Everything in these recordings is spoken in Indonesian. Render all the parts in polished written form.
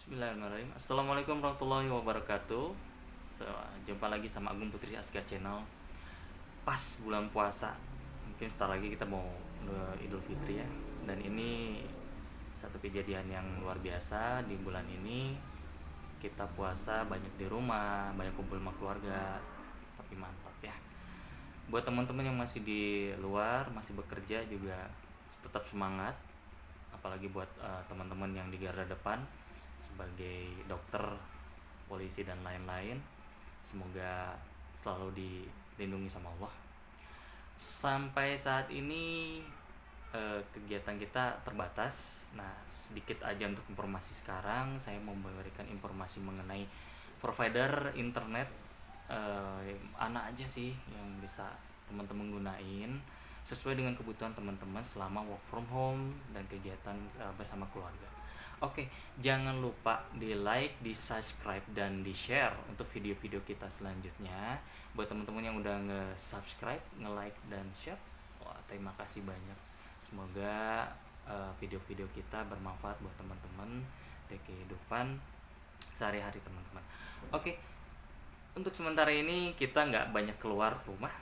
Bismillahirrahmanirrahim. Assalamualaikum warahmatullahi wabarakatuh. Jumpa lagi sama Agung Putri Aska Channel. Pas bulan puasa, mungkin sebentar lagi kita mau Idul Fitri ya. Dan ini satu kejadian yang luar biasa di bulan ini. Kita puasa banyak di rumah, banyak kumpul sama keluarga. Tapi mantap ya. Buat teman-teman yang masih di luar, masih bekerja juga tetap semangat. Apalagi buat teman-teman yang di garda depan sebagai dokter, polisi dan lain-lain, semoga selalu dilindungi sama Allah. Sampai saat ini kegiatan kita terbatas. Nah, sedikit aja untuk informasi sekarang, saya mau memberikan informasi mengenai provider internet anak aja sih yang bisa teman-teman gunain sesuai dengan kebutuhan teman-teman selama work from home dan kegiatan bersama keluarga. Oke, jangan lupa di like, di subscribe, dan di share untuk video-video kita selanjutnya. Buat teman-teman yang udah nge-subscribe, nge-like, dan share, wah terima kasih banyak. Semoga video-video kita bermanfaat buat teman-teman di kehidupan sehari-hari teman-teman. Oke, untuk sementara ini kita nggak banyak keluar rumah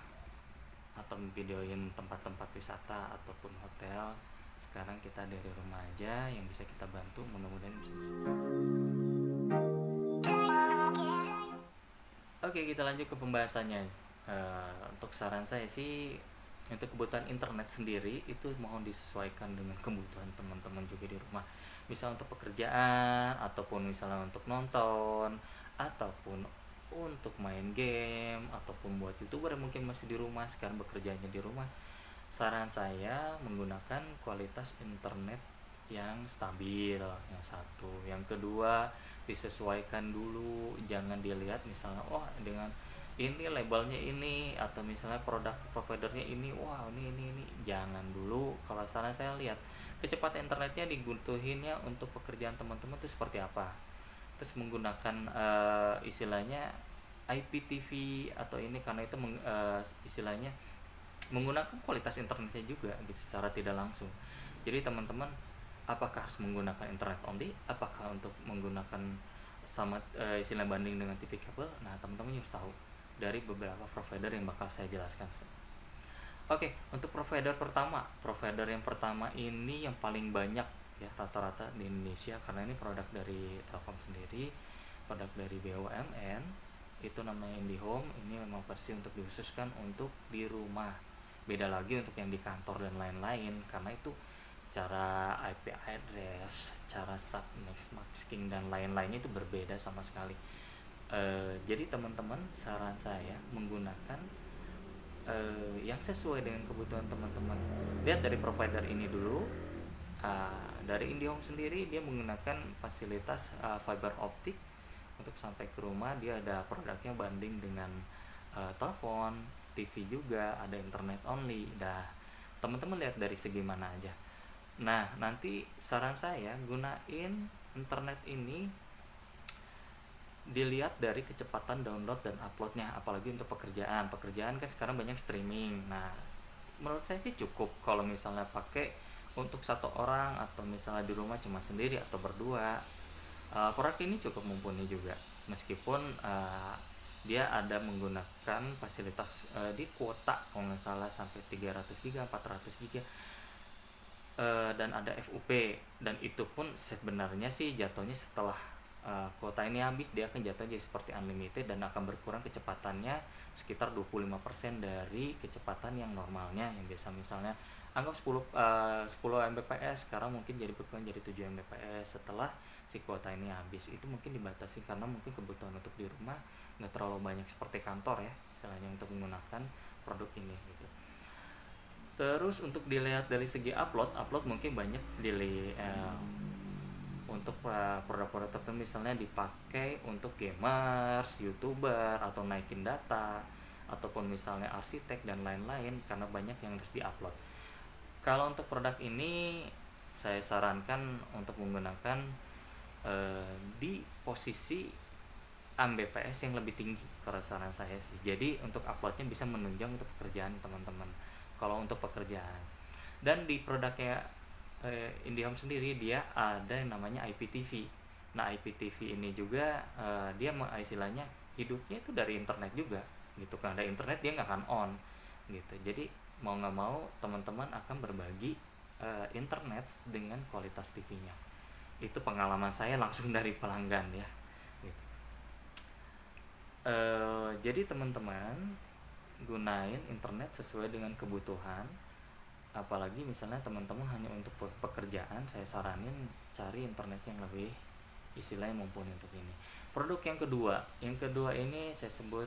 atau videoin tempat-tempat wisata ataupun hotel. Sekarang kita dari rumah aja, yang bisa kita bantu mudah-mudahan bisa. Oke, kita lanjut ke pembahasannya. Untuk saran saya sih, untuk kebutuhan internet sendiri itu mohon disesuaikan dengan kebutuhan teman-teman juga di rumah. Bisa untuk pekerjaan, ataupun misalnya untuk nonton, ataupun untuk main game, ataupun buat youtuber yang mungkin masih di rumah, sekarang bekerjanya di rumah. Saran saya menggunakan kualitas internet yang stabil, yang satu. Yang kedua, disesuaikan dulu, jangan dilihat misalnya dengan ini labelnya ini, atau misalnya produk providernya ini, ini jangan dulu. Kalau saran saya, lihat kecepatan internetnya dibutuhinnya untuk pekerjaan teman-teman itu seperti apa, terus menggunakan istilahnya IPTV atau ini, karena itu istilahnya menggunakan kualitas internetnya juga gitu, secara tidak langsung. Jadi teman-teman, apakah harus menggunakan internet only, apakah untuk menggunakan sama istilah banding dengan TV kabel. Nah, teman-teman harus tahu dari beberapa provider yang bakal saya jelaskan. Oke, untuk provider yang pertama ini yang paling banyak ya rata-rata di Indonesia, karena ini produk dari Telkom sendiri, produk dari BUMN, itu namanya IndiHome. Ini memang versi untuk dikhususkan untuk di rumah. Beda lagi untuk yang di kantor dan lain-lain, karena itu cara IP address, cara subnet masking dan lain-lainnya itu berbeda sama sekali. Jadi teman-teman, saran saya menggunakan yang sesuai dengan kebutuhan teman-teman. Lihat dari provider ini dulu. Dari IndiHome sendiri, dia menggunakan fasilitas fiber optik untuk sampai ke rumah. Dia ada produknya banding dengan telepon, TV juga, ada internet only. Dah, teman-teman lihat dari segi mana aja. Nah, nanti saran saya gunain internet ini dilihat dari kecepatan download dan uploadnya, apalagi untuk pekerjaan kan sekarang banyak streaming. Nah, menurut saya sih cukup kalau misalnya pakai untuk satu orang, atau misalnya di rumah cuma sendiri atau berdua. Produk ini cukup mumpuni juga, meskipun dia ada menggunakan fasilitas di kuota kalau nggak salah sampai 300 GB, 400 GB, dan ada FUP. Dan itu pun sebenarnya sih jatuhnya setelah kuota ini habis, dia akan jatuh jadi seperti unlimited dan akan berkurang kecepatannya sekitar 25% dari kecepatan yang normalnya, yang biasa misalnya anggap 10 Mbps, sekarang mungkin jadi berkurang jadi 7 Mbps setelah si kuota ini habis. Itu mungkin dibatasi karena mungkin kebutuhan untuk di rumah nggak terlalu banyak seperti kantor ya istilahnya untuk menggunakan produk ini gitu. Terus untuk dilihat dari segi upload mungkin banyak untuk produk-produk tertentu, misalnya dipakai untuk gamers, youtuber, atau naikin data, ataupun misalnya arsitek dan lain-lain, karena banyak yang harus diupload. Kalau untuk produk ini saya sarankan untuk menggunakan di posisi Mbps yang lebih tinggi, kalau saran saya sih. Jadi untuk uploadnya bisa menunjang untuk pekerjaan teman-teman kalau untuk pekerjaan. Dan di produknya IndiHome sendiri, dia ada yang namanya IPTV. Nah IPTV ini juga dia istilahnya hidupnya itu dari internet juga gitu. Karena ada internet dia nggak akan on gitu. Jadi mau nggak mau teman-teman akan berbagi internet dengan kualitas TV-nya. Itu pengalaman saya langsung dari pelanggan ya gitu. Jadi teman-teman gunain internet sesuai dengan kebutuhan. Apalagi misalnya teman-teman hanya untuk pekerjaan, saya saranin cari internet yang lebih istilahnya mumpuni untuk ini. Produk yang kedua ini saya sebut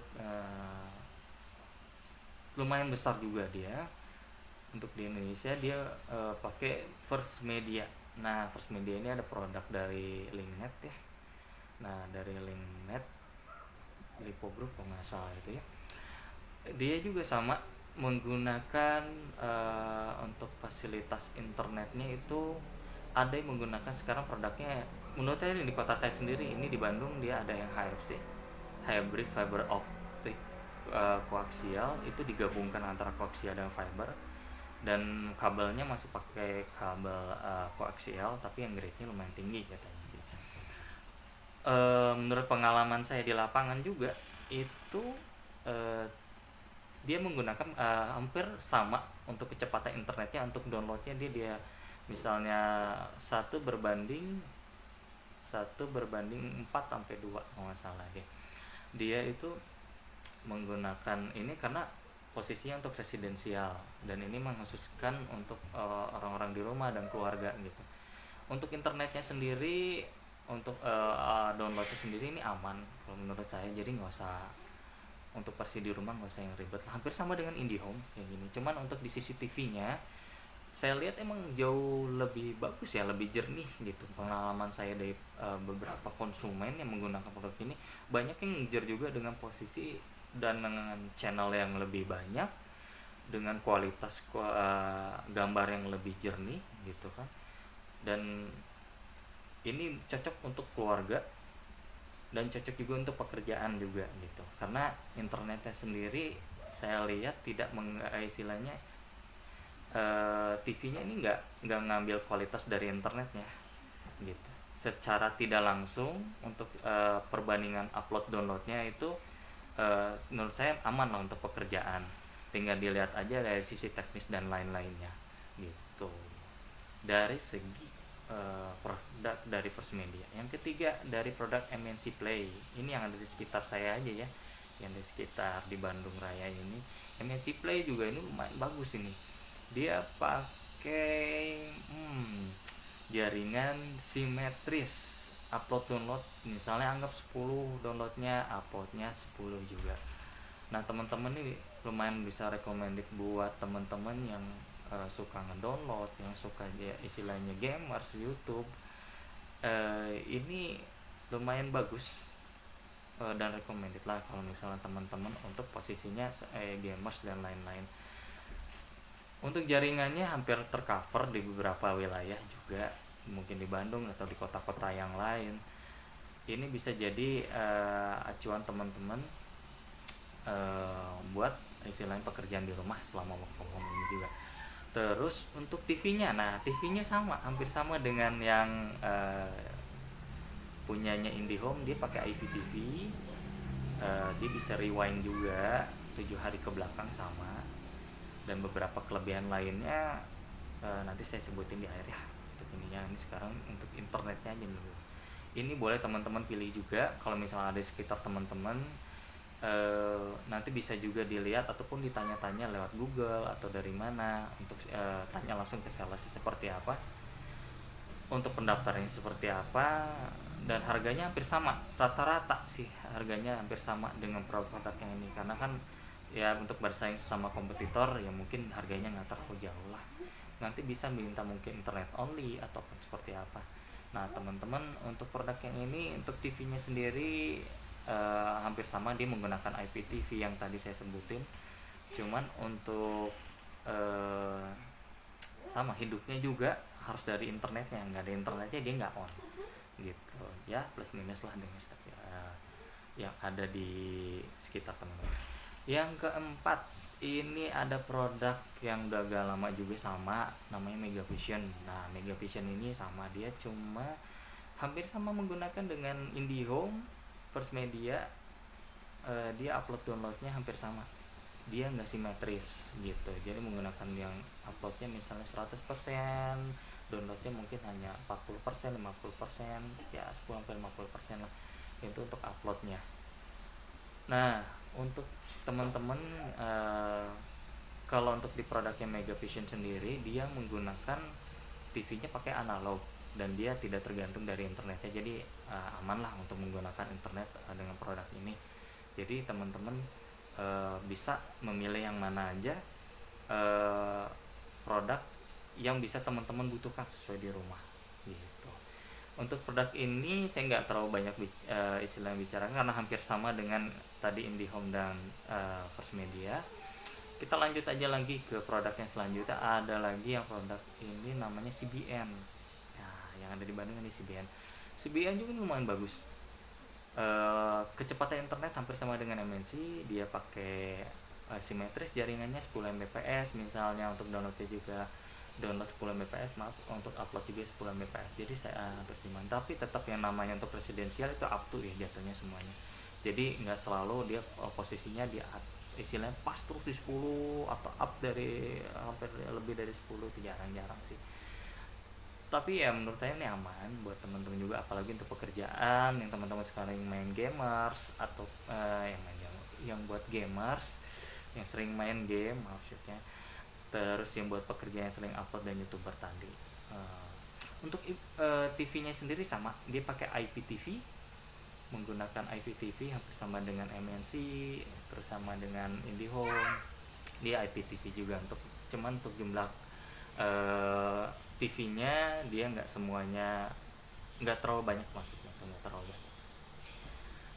lumayan besar juga dia. Untuk di Indonesia dia pakai First Media. Nah First Media ini ada produk dari Linknet ya. Nah dari Linknet, Lipo Group kalau nggak salah itu ya. Dia juga sama menggunakan untuk fasilitas internetnya itu ada yang menggunakan sekarang produknya. Menurut saya di kota saya sendiri ini di Bandung dia ada yang HFC, hybrid fiber optic koaksial, itu digabungkan antara koaksial dan fiber, dan kabelnya masih pakai kabel koaksial tapi yang grade-nya lumayan tinggi katanya sih. Menurut pengalaman saya di lapangan juga itu dia menggunakan hampir sama untuk kecepatan internetnya. Untuk downloadnya dia misalnya 1:4 sampai 2 kalau nggak salah dia itu menggunakan ini karena posisinya untuk residensial, dan ini mengkhususkan untuk orang-orang di rumah dan keluarga gitu. Untuk internetnya sendiri, untuk downloadnya sendiri ini aman kalau menurut saya, jadi nggak usah untuk versi di rumah nggak usah yang ribet, hampir sama dengan IndiHome kayak gini. Cuman untuk di CCTV-nya saya lihat emang jauh lebih bagus ya, lebih jernih gitu. Pengalaman saya dari beberapa konsumen yang menggunakan produk ini, banyak yang ngejar juga dengan posisi dan dengan channel yang lebih banyak, dengan kualitas gambar yang lebih jernih gitu kan. Dan ini cocok untuk keluarga dan cocok juga untuk pekerjaan juga gitu, karena internetnya sendiri saya lihat tidak istilahnya TV-nya ini nggak ngambil kualitas dari internetnya gitu. Secara tidak langsung untuk perbandingan upload downloadnya itu menurut saya aman lah untuk pekerjaan, tinggal dilihat aja dari sisi teknis dan lain-lainnya gitu. Dari segi produk dari First Media. Yang ketiga dari produk MNC Play, ini yang ada di sekitar saya aja ya, yang di sekitar di Bandung Raya ini. MNC Play juga ini lumayan bagus ini, dia pakai jaringan simetris, upload download misalnya anggap 10 downloadnya, uploadnya 10 juga. Nah teman-teman ini lumayan bisa recommended buat teman-teman yang suka ngedownload, yang suka istilahnya gamers YouTube. Ini lumayan bagus dan recommended lah kalau misalnya teman-teman untuk posisinya gamers dan lain-lain. Untuk jaringannya hampir tercover di beberapa wilayah juga, mungkin di Bandung atau di kota-kota yang lain. Ini bisa jadi acuan teman-teman buat istilahnya pekerjaan di rumah selama work from home ini juga. Terus untuk TV-nya, nah TV-nya sama, hampir sama dengan yang punyanya IndiHome, dia pakai IPTV, dia bisa rewind juga 7 hari ke belakang sama, dan beberapa kelebihan lainnya nanti saya sebutin di akhir ya. Untuk ininya, ini sekarang untuk internetnya aja dulu. Ini boleh teman-teman pilih juga kalau misalnya ada di sekitar teman-teman. Nanti bisa juga dilihat ataupun ditanya-tanya lewat Google atau dari mana untuk tanya langsung ke sales seperti apa, untuk pendaftarannya seperti apa, dan harganya hampir sama, rata-rata sih harganya hampir sama dengan produk-produk yang ini, karena kan ya untuk bersaing sama kompetitor ya mungkin harganya nggak terlalu jauh lah. Nanti bisa minta mungkin internet only ataupun seperti apa. Nah teman-teman untuk produk yang ini, untuk TV-nya sendiri hampir sama, dia menggunakan IPTV yang tadi saya sebutin, cuman untuk sama hidupnya juga harus dari internetnya, nggak ada internetnya dia nggak on gitu ya, plus minus lah dengan stok yang ada di sekitar teman-teman. Yang keempat ini ada produk yang udah agak lama juga sama, namanya Megavision. Nah Megavision ini sama, dia cuma hampir sama menggunakan dengan IndiHome, First Media. Dia upload downloadnya hampir sama, dia nggak simetris gitu. Jadi menggunakan yang uploadnya misalnya 100%, downloadnya mungkin hanya 40%, 50%, ya 10-50% lah itu untuk uploadnya. Nah, untuk teman-teman, kalau untuk di produknya Megavision sendiri, dia menggunakan TV-nya pakai analog dan dia tidak tergantung dari internetnya. Jadi aman lah untuk menggunakan internet dengan produk ini. Jadi teman-teman bisa memilih yang mana aja produk yang bisa teman-teman butuhkan sesuai di rumah gitu. Untuk produk ini saya nggak terlalu banyak istilah bicara karena hampir sama dengan tadi IndiHome dan First Media. Kita lanjut aja lagi ke produk yang selanjutnya. Ada lagi yang produk ini namanya CBN. Nah, yang ada di Bandung ini CBN. CBN juga lumayan bagus. Kecepatan internet hampir sama dengan MNC. Dia pakai simetris, jaringannya 10 Mbps misalnya. Untuk downloadnya juga download 10 Mbps, maaf, untuk upload juga 10 Mbps. Jadi saya hampir siman. Tapi tetap yang namanya untuk residensial itu up to ya jatuhnya semuanya. Jadi nggak selalu dia posisinya di istilahnya pas terus di 10 atau up dari hampir lebih dari 10, itu jarang-jarang sih. Tapi ya menurut saya ini aman buat teman-teman juga, apalagi untuk pekerjaan yang teman-teman sekarang main gamers atau yang buat gamers yang sering main game maksudnya, terus yang buat pekerjaan yang sering upload dan youtuber tadi. Untuk TV-nya sendiri sama, dia pakai IPTV, menggunakan IPTV hampir sama dengan MNC, terus sama dengan IndiHome, dia IPTV juga. Cuman untuk jumlah TV-nya dia nggak semuanya, nggak terlalu banyak maksudnya, nggak terlalu banyak.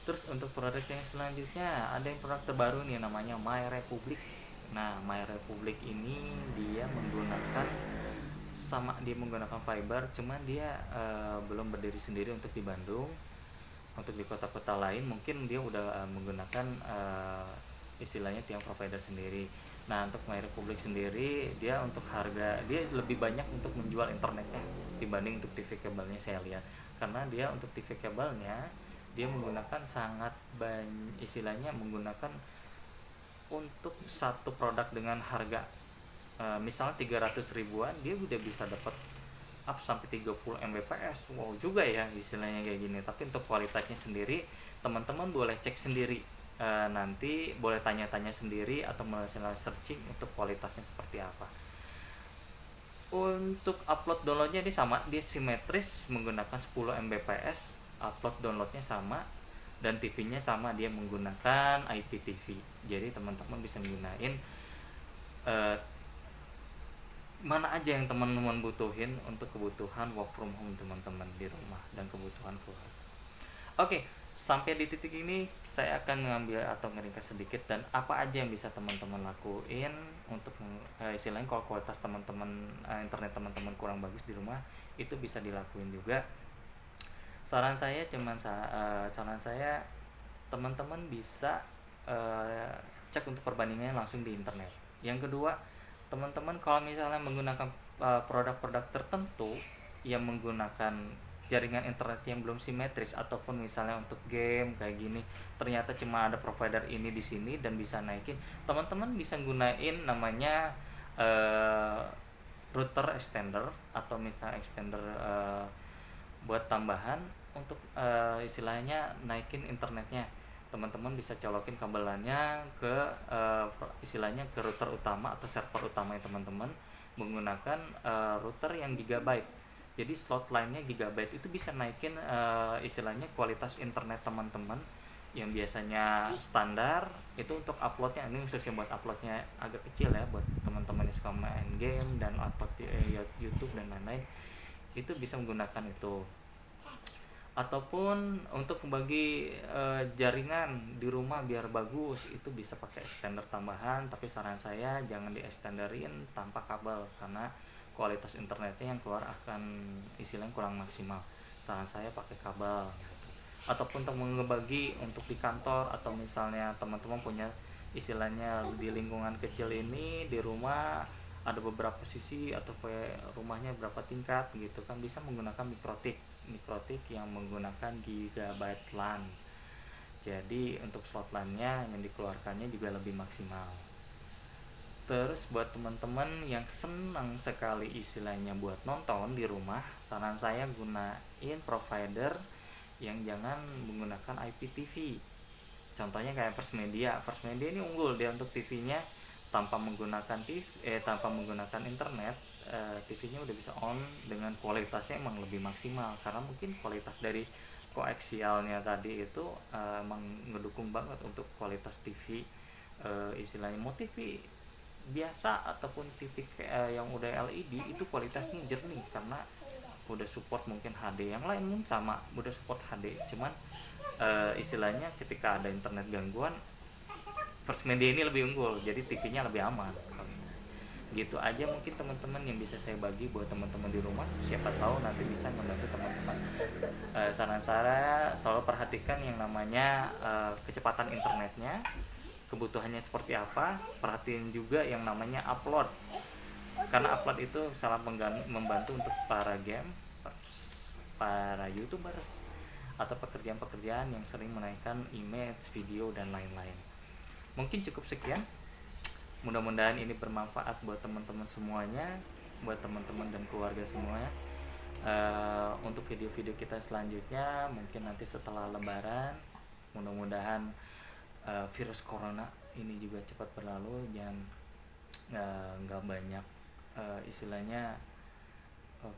Terus untuk produk yang selanjutnya ada yang produk terbaru nih namanya My Republic. Nah, My Republic ini dia menggunakan fiber, cuman dia belum berdiri sendiri untuk di Bandung. Untuk di kota-kota lain mungkin dia udah menggunakan istilahnya tiang provider sendiri. Nah, untuk My Republic sendiri dia untuk harga dia lebih banyak untuk menjual internetnya dibanding untuk TV kabelnya saya lihat. Karena dia untuk TV kabelnya dia menggunakan sangat banyak, istilahnya menggunakan untuk satu produk dengan harga misalnya 300 ribuan dia udah bisa dapat up sampai 30 Mbps. Wow juga ya istilahnya kayak gini. Tapi untuk kualitasnya sendiri teman-teman boleh cek sendiri, nanti boleh tanya-tanya sendiri atau misalnya searching untuk kualitasnya seperti apa. Untuk upload downloadnya dia sama, dia simetris menggunakan 10 Mbps, upload downloadnya sama, dan TV-nya sama, dia menggunakan IPTV. Jadi teman-teman bisa menggunakan mana aja yang teman-teman butuhin untuk kebutuhan work from home teman-teman di rumah dan kebutuhan keluarga. Oke, sampai di titik ini saya akan mengambil atau ngeringkas sedikit dan apa aja yang bisa teman-teman lakuin untuk istilahnya kalau kualitas teman-teman internet teman-teman kurang bagus di rumah, itu bisa dilakuin juga. Saran saya teman-teman bisa cek untuk perbandingannya langsung di internet. Yang kedua, teman-teman kalau misalnya menggunakan produk-produk tertentu yang menggunakan jaringan internet yang belum simetris, ataupun misalnya untuk game kayak gini ternyata cuma ada provider ini di sini dan bisa naikin, teman-teman bisa gunain namanya router extender atau misalnya extender buat tambahan untuk istilahnya naikin internetnya. Teman-teman bisa colokin kabelannya ke istilahnya ke router utama atau server utama teman-teman menggunakan router yang gigabyte. Jadi slot line-nya gigabyte itu bisa naikin istilahnya kualitas internet teman-teman yang biasanya standar itu untuk uploadnya. Ini khususnya buat uploadnya agak kecil ya, buat teman-teman yang suka main game dan upload di YouTube dan lain-lain, itu bisa menggunakan itu. Ataupun untuk bagi jaringan di rumah biar bagus, itu bisa pakai extender tambahan, tapi saran saya jangan di extenderin tanpa kabel karena kualitas internetnya yang keluar akan istilahnya kurang maksimal. Saran saya pakai kabel gitu. Ataupun untuk ngebagi untuk di kantor atau misalnya teman-teman punya istilahnya di lingkungan kecil ini di rumah ada beberapa sisi atau rumahnya berapa tingkat gitu kan, bisa menggunakan mikrotik. mikrotik yang menggunakan gigabyte LAN. Jadi untuk slot LAN-nya yang dikeluarkannya juga lebih maksimal. Terus buat teman-teman yang senang sekali istilahnya buat nonton di rumah, saran saya gunain provider yang jangan menggunakan IPTV. Contohnya kayak First Media. First Media ini unggul dia untuk TV-nya tanpa menggunakan tanpa menggunakan internet. TV-nya udah bisa on dengan kualitasnya emang lebih maksimal, karena mungkin kualitas dari koaksialnya tadi itu emang ngedukung banget untuk kualitas TV. Istilahnya mau TV biasa ataupun TV yang udah LED itu kualitasnya jernih karena udah support mungkin HD. Yang lain pun sama udah support HD, cuman istilahnya ketika ada internet gangguan, First Media ini lebih unggul, jadi TV-nya lebih aman. Gitu aja mungkin teman-teman yang bisa saya bagi buat teman-teman di rumah, siapa tahu nanti bisa membantu teman-teman. Saran saya selalu perhatikan yang namanya kecepatan internetnya, kebutuhannya seperti apa. Perhatiin juga yang namanya upload, karena upload itu sangat membantu untuk para para youtubers atau pekerjaan-pekerjaan yang sering menaikkan image, video, dan lain-lain. Mungkin cukup sekian, mudah-mudahan ini bermanfaat buat teman-teman semuanya, buat teman-teman dan keluarga semuanya. Untuk video-video kita selanjutnya mungkin nanti setelah lebaran, mudah-mudahan virus corona ini juga cepat berlalu, jangan nggak banyak istilahnya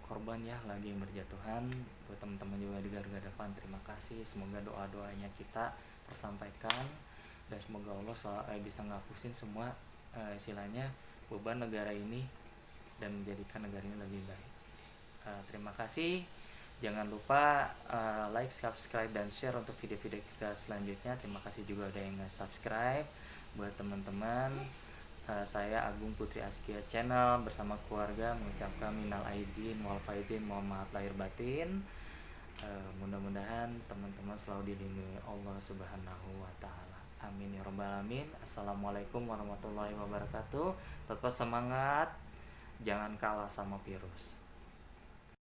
korban ya lagi yang berjatuhan. Buat teman-teman juga di garda depan, terima kasih, semoga doa-doanya kita tersampaikan dan semoga Allah bisa ngapusin semua istilahnya beban negara ini dan menjadikan negara ini lebih baik. Terima kasih, jangan lupa like, subscribe, dan share untuk video-video kita selanjutnya. Terima kasih juga udah yang subscribe. Buat teman-teman, saya Agung Putri Askia Channel bersama keluarga mengucapkan minal aizin wal faizin, mohon maaf lahir batin. Mudah-mudahan teman-teman selalu dilindungi Allah Subhanahu wa taala. Amin ya rabbal alamin. Assalamualaikum warahmatullahi wabarakatuh. Tetap semangat, jangan kalah sama virus.